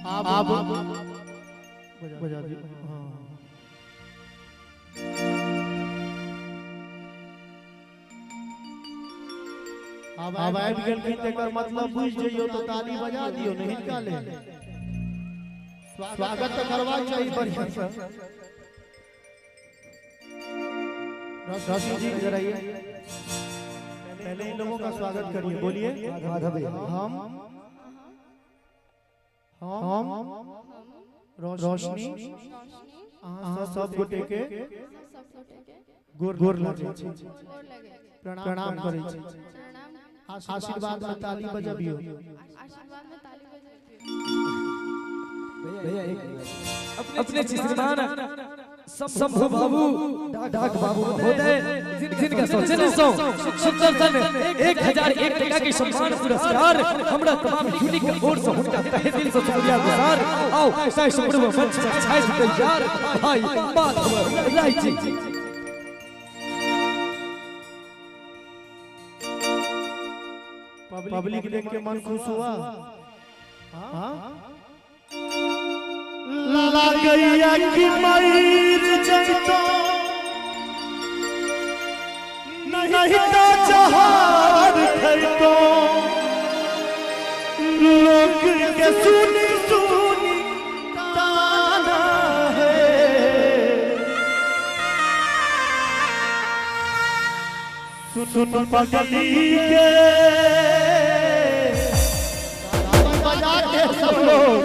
आप बजा दी। अब आबि गेल कि तेकर मतलब बुझ जइयो तो ताली बजा दियो, नहीं निकाले। स्वागत तो करवा चाहिए बढ़िया से। रश्मि जी इधर आइए, पहले इन लोगों का स्वागत करिए। बोलिए हम रोशनी सब गोटे के गोर लगे प्रणाम करे छी। आशीर्वाद में ताली बजाबियो। भैया अपने श्रीमान शंभू बाबू डाक बाबू महोदय जिनका सौजन्य सुदर्शन 1001 टका के सम्मान पुरस्कार हमरा तमाम यूनिक बोर्ड से हुनका तहे दिल से शुक्रिया गुजार। आओ साई सुप्रभु मंच पर छाय तैयार भाई बात राय जी। पब्लिक देख के मन खुश हुआ। लागैया कि मयूर जंतो नहीं तो जहार खैतो, लोग के सुनी सुनी ताना है। सुन पगली के बजा के सब लोग,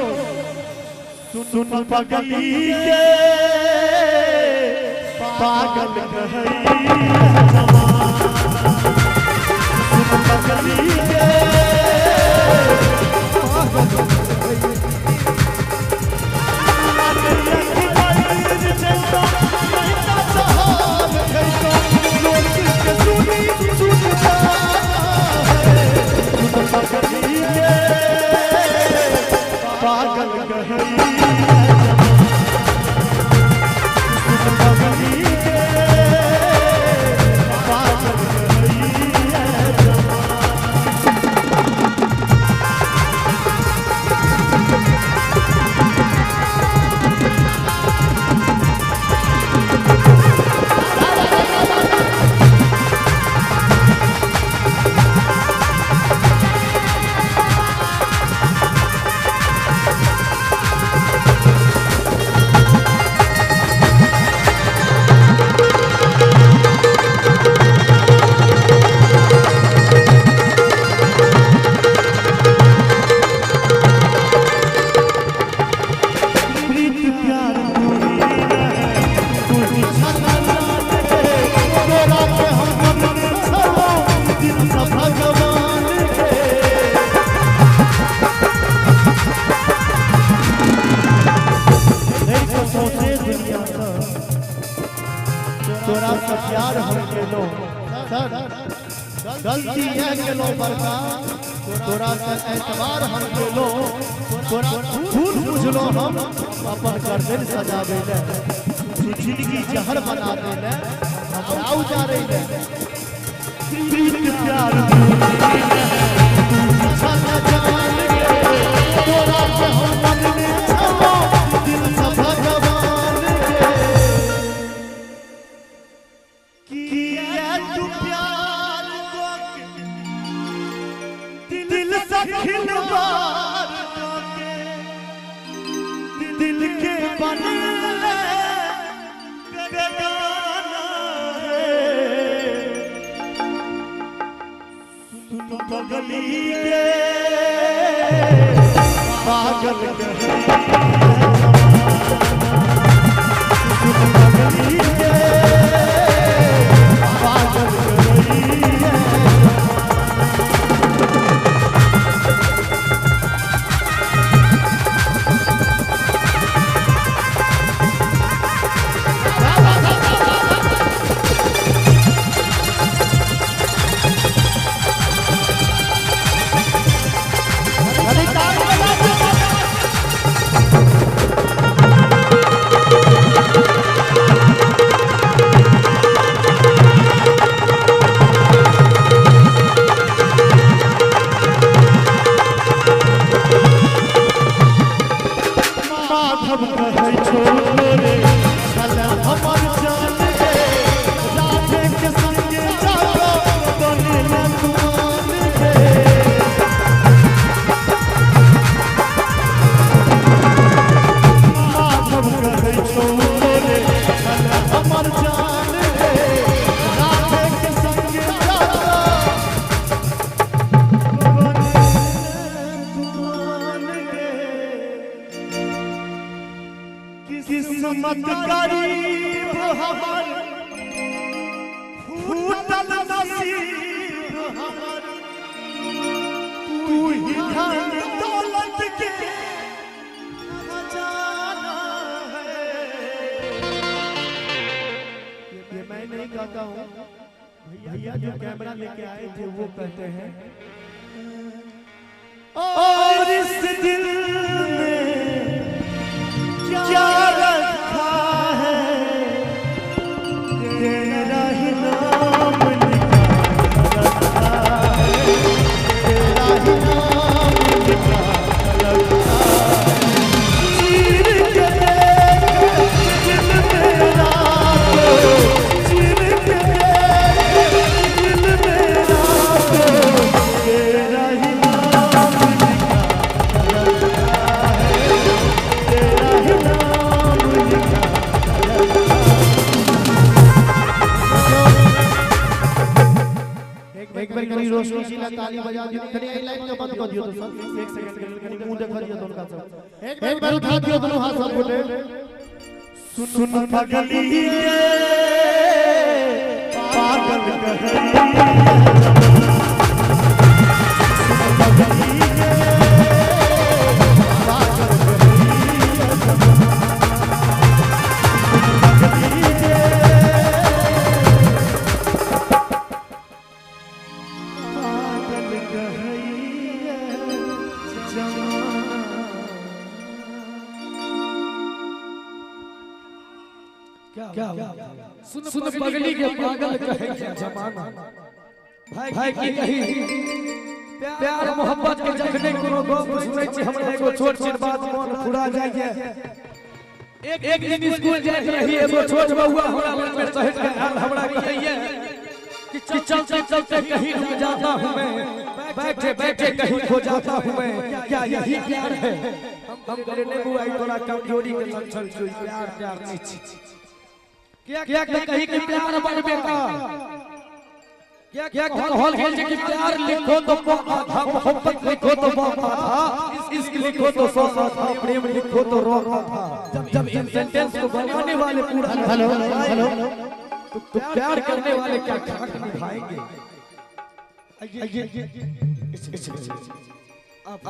सुन पगली के पागल कहैया जवान। सुन पगली के पागल प्यार हम के लो सर, गलती है के लो बरका तोरा से एतबार हम के लो, तोरा खून बुझलो हम अपन गर्दन सजावे ले, जिंदगी जहर बना दे ले हमरा उजारे ले। प्रीत प्यार तोरा के हम मन में छलो दिल से भगवान के तू प्यार दिल से खिलवार दिल के बनले बेगाना है। तुम पगली के पागल माधव कहै छोरे साला हमर जान गे राधे के संगे जाओ बनेला कुमान गे माधव कहै छोरे साला हमर जान गे राधे के संगे जाओ किस्मत गरीब हमर फूटल नसीब हमर तू ही धन दौलत के खजाना है। ये मैं नहीं कहता हूँ, भैया जो कैमरा लेके आए थे वो कहते हैं। और इस दिल में क्या रखा है तेरा ही नाम लिखा रखा है तेरा ही नाम लिखा रखा है चीर के दिल मेरा तो चीर के दिल मेरा तो तेरा ही नाम लिखा रखा है तेरा ही नाम लिखा एक बार करी रोशनी शीला ताली बजा दियो कनी आई लाइट के बंद कर दियो तो सर 1 सेकंड के लिए कनी मुंह देखा दियो तो उनका सब एक बार उठा दियो दोनों हाथ सब बोले सुन पगली पागल कहरी क्या सुन पगली के पागल कहे जमाना भाई की कही प्यार मोहब्बत के जखने कोनो गप सुनै छी हमरा एगो छोट छोट बात मन फुरा जाइए। एक दिन स्कूल जाइत रही एगो छोट बउआ हमरा मन में चढ़ के आल हमरा कहिए कि चलते चलते कहीं रुक जाता हूं मैं बैठे बैठे कहीं खो जाता हूं मैं क्या यही प्यार है। हम करे ने बुआई तोरा कमजोरी के लक्षण छुई प्यार प्यार चीज क्या कहीं कि प्यार बनबे का क्या कहल गेल जे कि प्यार लिखो तो आधा मोहब्बत लिखो तो आधा इश्क लिखो तो 100 आधा प्रेम लिखो तो रो आधा। जब इन सेंटेंस को बनाने वाले पूरा हेलो हेलो तो प्यार करने वाले क्या खाक निभाएंगे। आप